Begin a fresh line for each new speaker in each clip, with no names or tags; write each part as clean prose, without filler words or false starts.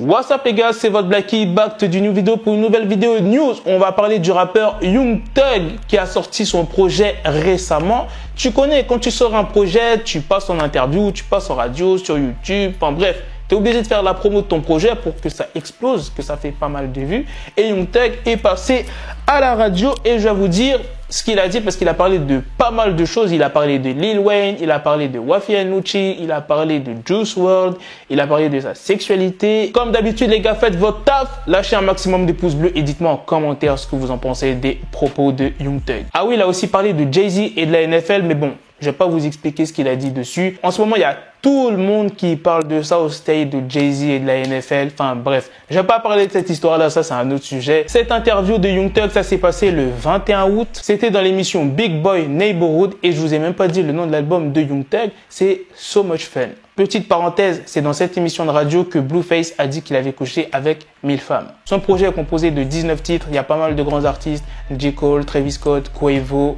What's up les gars, c'est votre Blacky, back d'une nouvelle vidéo pour une nouvelle vidéo news. On va parler du rappeur Young Thug qui a sorti son projet récemment. Tu connais, quand tu sors un projet, tu passes en interview, tu passes en radio, sur YouTube, enfin bref. Tu es obligé de faire la promo de ton projet pour que ça explose, que ça fait pas mal de vues. Et Young Thug est passé à la radio et je vais vous dire ce qu'il a dit parce qu'il a parlé de pas mal de choses. Il a parlé de Lil Wayne, il a parlé de Wafi Nucci, il a parlé de Juice WRLD, il a parlé de sa sexualité. Comme d'habitude les gars, faites votre taf, lâchez un maximum de pouces bleus et dites-moi en commentaire ce que vous en pensez des propos de Young Thug. Ah oui, il a aussi parlé de Jay-Z et de la NFL, mais bon, je vais pas vous expliquer ce qu'il a dit dessus. En ce moment, il y a tout le monde qui parle de ça au state de Jay-Z et de la NFL. Enfin bref, je vais pas parler de cette histoire-là, ça c'est un autre sujet. Cette interview de Young Thug, ça s'est passé le 21 août. C'était dans l'émission Big Boy Neighborhood et je vous ai même pas dit le nom de l'album de Young Thug, c'est So Much Fun. Petite parenthèse, c'est dans cette émission de radio que Blueface a dit qu'il avait couché avec 1000 femmes. Son projet est composé de 19 titres, il y a pas mal de grands artistes, J. Cole, Travis Scott, Quavo,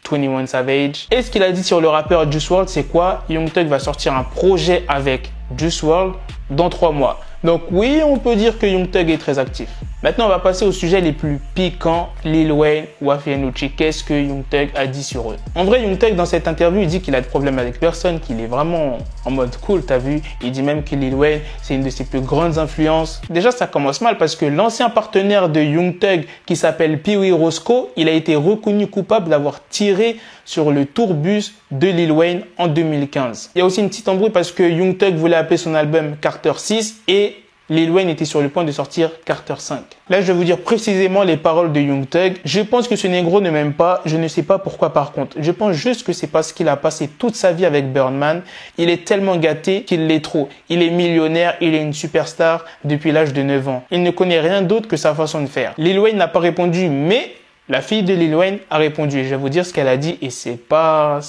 21 Savage. Et ce qu'il a dit sur le rappeur Juice WRLD, c'est quoi? Young Thug va sortir un projet avec Juice WRLD dans 3 mois. Donc oui, on peut dire que Young Thug est très actif. Maintenant, on va passer aux sujets les plus piquants. Lil Wayne, Wafi Nucci, qu'est-ce que Young Thug a dit sur eux? En vrai, Young Thug, dans cette interview, il dit qu'il a de problème avec personne, qu'il est vraiment en mode cool, t'as vu? Il dit même que Lil Wayne, c'est une de ses plus grandes influences. Déjà, ça commence mal parce que l'ancien partenaire de Young Thug, qui s'appelle Pee Wee Roscoe, il a été reconnu coupable d'avoir tiré sur le tourbus de Lil Wayne en 2015. Il y a aussi une petite embrouille parce que Young Thug voulait appeler son album Carter 6 et Lil Wayne était sur le point de sortir Carter 5. Là, je vais vous dire précisément les paroles de Young Thug. Je pense que ce négro ne m'aime pas. Je ne sais pas pourquoi par contre. Je pense juste que c'est parce qu'il a passé toute sa vie avec Birdman. Il est tellement gâté qu'il l'est trop. Il est millionnaire, il est une superstar depuis l'âge de 9 ans. Il ne connaît rien d'autre que sa façon de faire. Lil Wayne n'a pas répondu, mais la fille de Lil Wayne a répondu et je vais vous dire ce qu'elle a dit et c'est pas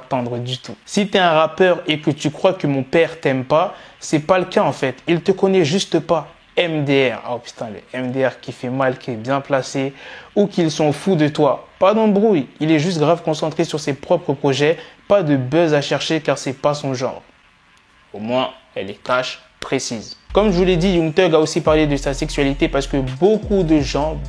tendre du tout. Si tu es un rappeur et que tu crois que mon père t'aime pas, c'est pas le cas en fait. Il te connaît juste pas. MDR, oh putain, le MDR qui fait mal, qui est bien placé ou qu'ils sont fous de toi. Pas d'embrouille, il est juste grave concentré sur ses propres projets, pas de buzz à chercher car c'est pas son genre. Au moins, elle est cash précise. Comme je vous l'ai dit, Young Thug a aussi parlé de sa sexualité parce que beaucoup de gens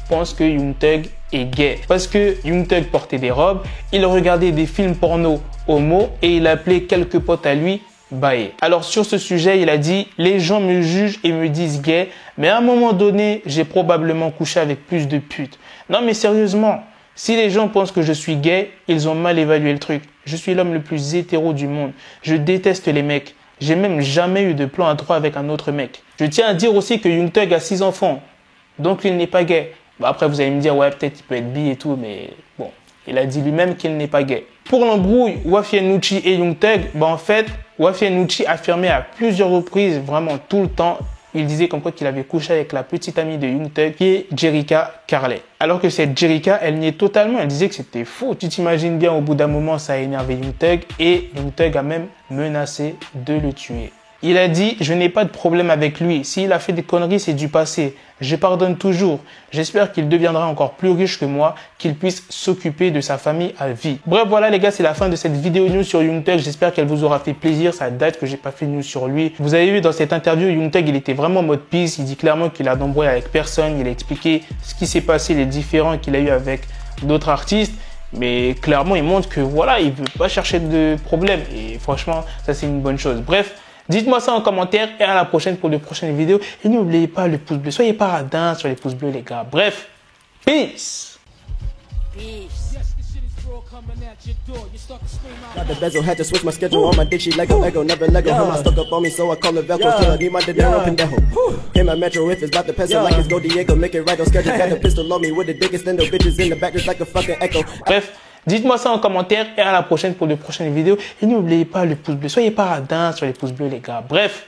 pensent que Young Thug est gay. Parce que Young Thug portait des robes, il regardait des films porno homo et il appelait quelques potes à lui baé. Alors sur ce sujet, il a dit « Les gens me jugent et me disent gay, mais à un moment donné, j'ai probablement couché avec plus de putes. » Non mais sérieusement, si les gens pensent que je suis gay, ils ont mal évalué le truc. Je suis l'homme le plus hétéro du monde. Je déteste les mecs. J'ai même jamais eu de plan à 3 avec un autre mec. Je tiens à dire aussi que Young Thug a 6 enfants, donc il n'est pas gay. Bah après, vous allez me dire, ouais, peut-être il peut être bi et tout, mais bon, il a dit lui-même qu'il n'est pas gay. Pour l'embrouille, Wafi Nucci et Young Thug, bah en fait, Wafi Nucci affirmait à plusieurs reprises, vraiment tout le temps, il disait comme quoi qu'il avait couché avec la petite amie de Young Thug, qui est Jerrica Carlet. Alors que cette Jerrica, elle niait totalement, elle disait que c'était faux. Tu t'imagines bien, au bout d'un moment, ça a énervé Young Thug, et Young Thug a même menacé de le tuer. Il a dit « Je n'ai pas de problème avec lui. S'il a fait des conneries, c'est du passé. Je pardonne toujours. J'espère qu'il deviendra encore plus riche que moi, qu'il puisse s'occuper de sa famille à vie. » Bref, voilà les gars, c'est la fin de cette vidéo news sur Young Thug. J'espère qu'elle vous aura fait plaisir. Ça date que j'ai pas fait de news sur lui. Vous avez vu dans cette interview, Young Thug, il était vraiment en mode peace. Il dit clairement qu'il a d'embrouille avec personne. Il a expliqué ce qui s'est passé, les différends qu'il a eu avec d'autres artistes. Mais clairement, il montre que voilà, il veut pas chercher de problème. Et franchement, ça c'est une bonne chose. Bref. Dites-moi ça en commentaire et à la prochaine pour de prochaines vidéos. Et n'oubliez pas le pouce bleu. Soyez pas radins sur les pouces bleus, les gars. Bref, peace.
Got the bezel, had to switch my schedule. On my dick, she Lego, never Lego. Him, I stuck up on me, so I call her Velcro. Still, I need my dinero, pendejo. Him, my metro, if it's about the peso, like it's Go Diego, make it right on schedule. Got a pistol on me with the dick extendo, bitches in the back, just like a fucking echo.
Bref, dites-moi ça en commentaire et à la prochaine pour de prochaines vidéos. Et n'oubliez pas le pouce bleu. Soyez pas radins sur les pouces bleus, les gars. Bref.